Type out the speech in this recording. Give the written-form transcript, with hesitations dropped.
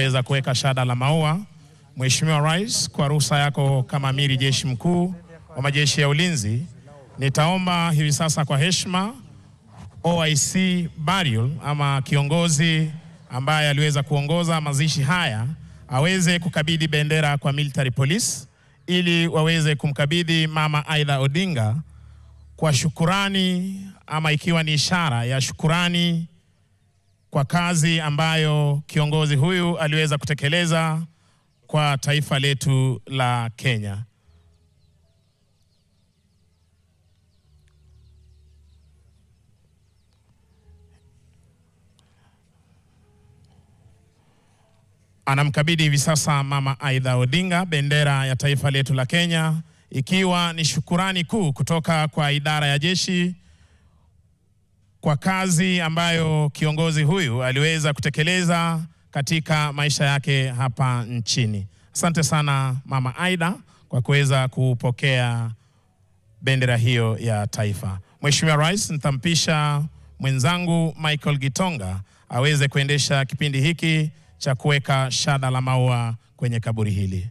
Weza kuweka shada la maua. Mheshimiwa Rais, kwa ruhusa yako kama Amiri Jeshi Mkuu wa Majeshi ya Ulinzi, nitaomba hivi sasa kwa heshima OIC Burial ama kiongozi ambaye aliweza kuongoza mazishi haya aweze kukabidhi bendera kwa military police ili waweze kumkabidhi Mama Aida Odinga kwa shukurani ama ikiwa ni ishara ya shukurani kwa kazi ambayo kiongozi huyu aliweza kutekeleza kwa taifa letu la Kenya. Anamkabidhi hivi sasa Mama Aida Odinga bendera ya taifa letu la Kenya, ikiwa ni shukurani kuu kutoka kwa idara ya jeshi kwa kazi ambayo kiongozi huyu aliweza kutekeleza katika maisha yake hapa nchini. Asante sana Mama Aida kwa kuweza kupokea bendera hiyo ya taifa. Mheshimiwa Rais, nitampisha mwenzangu Michael Gitonga aweze kuendesha kipindi hiki cha kuweka shada la maua kwenye kaburi hili.